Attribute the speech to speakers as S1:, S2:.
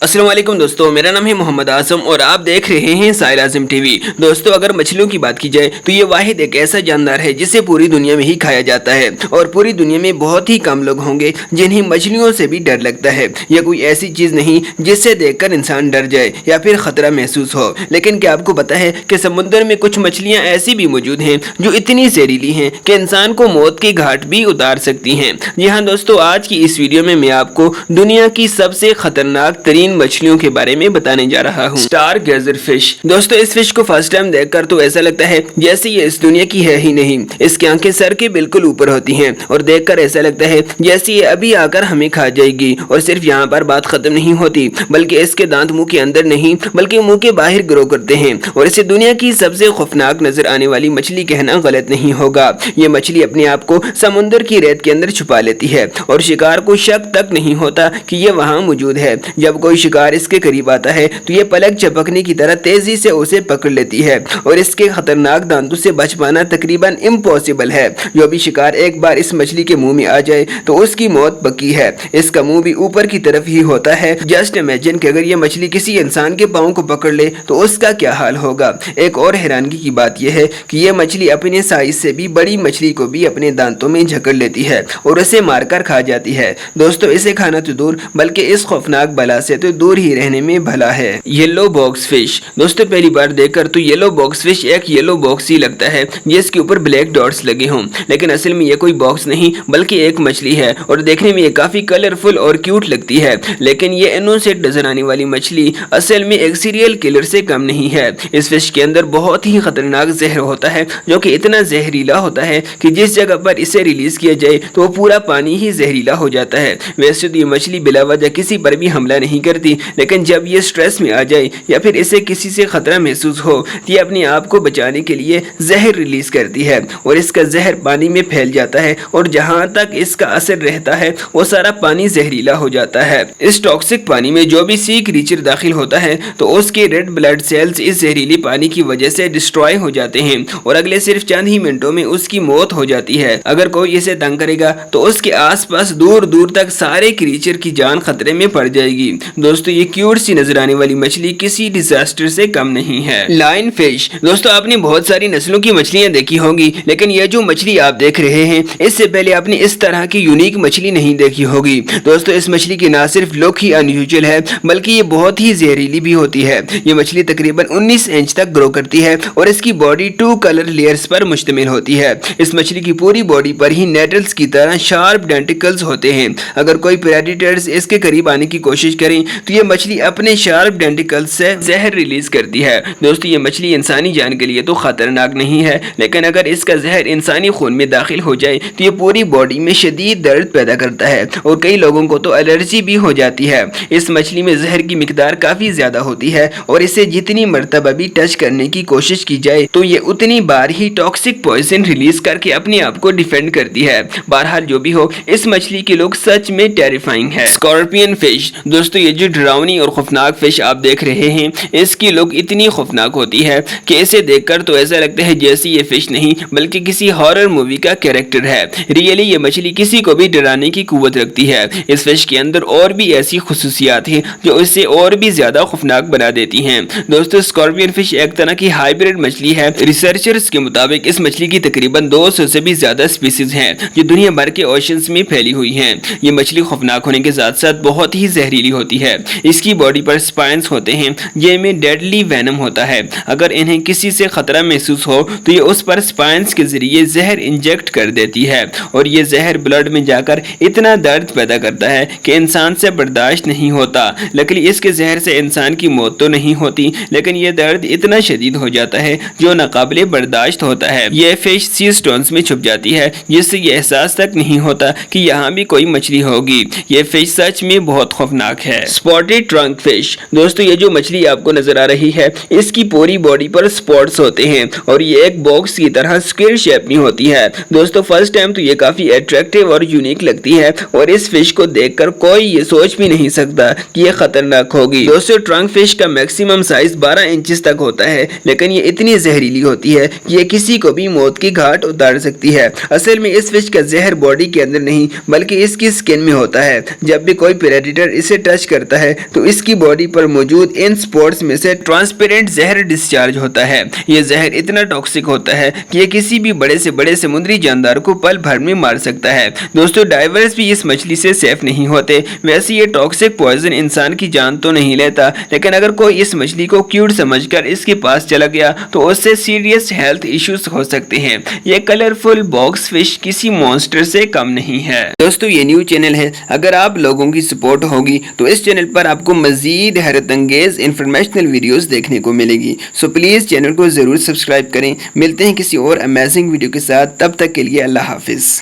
S1: अस्सलाम वालेकुम दोस्तों, मेरा नाम है मोहम्मद आजम और आप देख रहे हैं साहिल आजम टीवी। दोस्तों, अगर मछलियों की बात की जाए तो ये वाहिद एक ऐसा जानदार है जिसे पूरी दुनिया में ही खाया जाता है और पूरी दुनिया में बहुत ही कम लोग होंगे जिन्हें मछलियों से भी डर लगता है। यह कोई ऐसी चीज नहीं जिससे देखकर इंसान डर जाए या फिर खतरा महसूस हो। लेकिन क्या आपको पता है कि समुद्र में कुछ मछलियां ऐसी भी मौजूद हैं जो इतनी जहरीली हैं कि इंसान को मौत की घाट भी उतार सकती हैं। जी हाँ दोस्तों, आज की इस वीडियो में मैं आपको दुनिया की सबसे खतरनाक तरीन मछलियों के बारे में बताने जा रहा हूँ। Star गेजर fish. दोस्तों, इस फिश को फर्स्ट टाइम देखकर तो ऐसा लगता है जैसे ये इस दुनिया की है ही नहीं। इसकी आंखें सर के बिल्कुल ऊपर होती हैं और देखकर ऐसा लगता है जैसे ये अभी आकर हमें खा जाएगी। और सिर्फ यहाँ पर बात खत्म नहीं होती, बल्कि इसके दांत मुंह के अंदर नहीं बल्कि मुंह के बाहर ग्रो करते हैं और इसे दुनिया की सबसे खौफनाक नजर आने वाली मछली कहना गलत नहीं होगा। ये मछली अपने आप को समुद्र की रेत के अंदर छुपा लेती है और शिकार को शक तक नहीं होता कि ये वहाँ मौजूद है। जब कोई शिकार इसके करीब आता है तो ये पलक झपकने की तरह तेजी से उसे पकड़ लेती है और इसके खतरनाक दांतों से बच पाना तकरीबन इम्पॉसिबल है। जो भी शिकार एक बार इस मछली के मुंह में आ जाए तो उसकी मौत पक्की है। इसका मुंह भी ऊपर की तरफ ही होता है। जस्ट इमेजिन कि अगर ये मछली किसी इंसान के पाँव को पकड़ ले तो उसका क्या हाल होगा। एक और हैरानगी की बात यह है कि यह मछली अपने साइज से भी बड़ी मछली को भी अपने दांतों में जकड़ लेती है और उसे मारकर खा जाती है। दोस्तों, इसे खाना तो दूर बल्कि इस खौफनाक बला से तो दूर ही रहने में भला है। Yellow box fish. दोस्तों, पहली बार देखकर तो येलो बॉक्स फिश एक येलो बॉक्स ही लगता है जिसके ऊपर ब्लैक डॉट्स लगे हों, लेकिन असल में ये कोई बॉक्स नहीं बल्कि एक मछली है और देखने में ये काफी कलरफुल और क्यूट लगती है। लेकिन ये इनोसेंट नजर आने वाली मछली असल में एक सीरियल किलर से कम नहीं है। इस फिश के अंदर बहुत ही खतरनाक जहर होता है जो कि इतना जहरीला होता है कि जिस जगह पर इसे रिलीज किया जाए तो वो पूरा पानी ही जहरीला हो जाता है। वैसे तो ये मछली बिला वजह किसी पर भी हमला नहीं करती, लेकिन जब ये स्ट्रेस में आ जाए या फिर इसे किसी से खतरा महसूस हो तो ये अपने आप को बचाने के लिए जहर रिलीज करती है और इसका जहर पानी में फैल जाता है और जहां तक इसका असर रहता है वो सारा पानी जहरीला हो जाता है। इस टॉक्सिक पानी में जो भी सी क्रीचर दाखिल होता है तो उसके रेड ब्लड सेल्स इस जहरीली पानी की वजह से डिस्ट्रॉय हो जाते हैं और अगले सिर्फ चंद ही मिनटों में उसकी मौत हो जाती है। अगर कोई इसे तंग करेगा तो उसके आसपास दूर दूर तक सारे क्रीचर की जान खतरे में पड़ जाएगी। दोस्तों, ये क्यूट सी नजर आने वाली मछली किसी डिजास्टर से कम नहीं है। Line fish. दोस्तों, आपने बहुत सारी नस्लों की मछलियां देखी होंगी, लेकिन ये जो मछली आप देख रहे हैं इससे पहले आपने इस तरह की यूनिक मछली नहीं देखी होगी। दोस्तों, इस मछली की ना सिर्फ लुक ही अनयूजुअल है बल्कि ये बहुत ही जहरीली भी होती है। ये मछली तकरीबन 19 इंच तक ग्रो करती है और इसकी बॉडी 2 कलर लेयर्स पर मुश्तमिल होती है। इस मछली की पूरी बॉडी पर ही नेटल्स की तरह शार्प डेंटिकल्स होते हैं। अगर कोई प्रेडेटर्स इसके करीब आने की कोशिश करें तो ये मछली अपने शार्प डेंटिकल्स से जहर रिलीज करती है। दोस्तों, ये मछली इंसानी जान के लिए तो खतरनाक नहीं है, लेकिन अगर इसका जहर इंसानी खून में दाखिल हो जाए तो ये पूरी बॉडी में शदीद दर्द पैदा करता है और कई लोगों को तो एलर्जी भी हो जाती है। इस मछली में जहर की मिकदार काफी ज्यादा होती है और इसे जितनी मर्तबा भी टच करने की कोशिश की जाए तो ये उतनी बार ही टॉक्सिक पॉइजन रिलीज करके अपने आप को डिफेंड करती है। बहरहाल जो भी हो, इस मछली की लुक सच में टेरिफाइंग है। Scorpion fish. दोस्तों, ये जो डरावनी और खौफनाक फिश आप देख रहे हैं इसकी लुक इतनी खौफनाक होती है कि इसे देखकर तो ऐसा लगता है जैसे ये फिश नहीं बल्कि किसी हॉरर मूवी का कैरेक्टर है। रियली ये मछली किसी को भी डराने की कुव्वत रखती है। इस फिश के अंदर और भी ऐसी खुसूसियात हैं जो इसे और भी ज्यादा खौफनाक बना देती हैं। दोस्तों, स्कॉर्पियन फिश एक तरह की हाइब्रिड मछली है। रिसर्चर्स के मुताबिक इस मछली की तकरीबन 200 से भी ज्यादा स्पीसीज हैं जो दुनिया भर के ओशंस में फैली हुई हैं। ये मछली खौफनाक होने के साथ साथ बहुत ही जहरीली होती है। इसकी बॉडी पर स्पाइन्स होते हैं जिनमें डेडली वेनम होता है। अगर इन्हें किसी से खतरा महसूस हो तो ये उस पर स्पाइन्स के जरिए जहर इंजेक्ट कर देती है और ये जहर ब्लड में जाकर इतना दर्द पैदा करता है कि इंसान से बर्दाश्त नहीं होता। लेकिन इसके जहर से इंसान की मौत तो नहीं होती, लेकिन ये दर्द इतना शदीद हो जाता है जो नाकाबिले बर्दाश्त होता है। ये फिश सी स्टोन्स में छुप जाती है जिससे ये एहसास तक नहीं होता कि यहाँ भी कोई मछली होगी। ये फिश सच में बहुत खौफनाक है। Spotted trunk fish. दोस्तों, ये जो मछली आपको नजर आ रही है इसकी पूरी बॉडी पर स्पॉट्स होते हैं और ये एक बॉक्स की तरह स्क्वायर शेप में होती है। दोस्तों, फर्स्ट टाइम तो ये काफी अट्रैक्टिव और यूनिक लगती है और इस फिश को देखकर कोई ये सोच भी नहीं सकता कि ये खतरनाक होगी। दोस्तों, ट्रंक फिश का मैक्सिमम साइज 12 इंचेस तक होता है, लेकिन ये इतनी जहरीली होती है कि ये किसी को भी मौत की घाट उतार सकती है। असल में इस फिश का जहर बॉडी के अंदर नहीं बल्कि इसकी स्किन में होता है। जब भी कोई प्रेडेटर इसे टच करता کرتا ہے تو اس کی باڈی پر موجود ان سپورٹس میں سے ٹرانسپیرنٹ زہر ڈسچارج ہوتا ہے۔ یہ زہر اتنا ٹاکسک ہوتا ہے کہ یہ کسی بھی بڑے سے سمندری جاندار کو پل بھر میں مار سکتا ہے۔ دوستو ڈائیورز بھی اس مچھلی سے سیف نہیں ہوتے۔ ویسے یہ ٹاکسک پوائزن انسان کی جان تو نہیں لیتا، لیکن اگر کوئی اس مچھلی کو کیوٹ سمجھ کر اس کے پاس چلا گیا تو اس سے سیریس ہیلتھ ایشوز ہو سکتے ہیں۔ یہ کلرفل باکس فش کسی مونسٹر سے کم نہیں ہے۔ دوستو یہ نیو چینل ہے، اگر آپ لوگوں کی سپورٹ ہوگی تو اس چینل پر آپ کو مزید حیرت انگیز انفارمیشنل ویڈیوز دیکھنے کو ملے گی۔ سو پلیز چینل کو ضرور سبسکرائب کریں۔ ملتے ہیں کسی اور امیزنگ ویڈیو کے ساتھ، تب تک کے لیے اللہ حافظ۔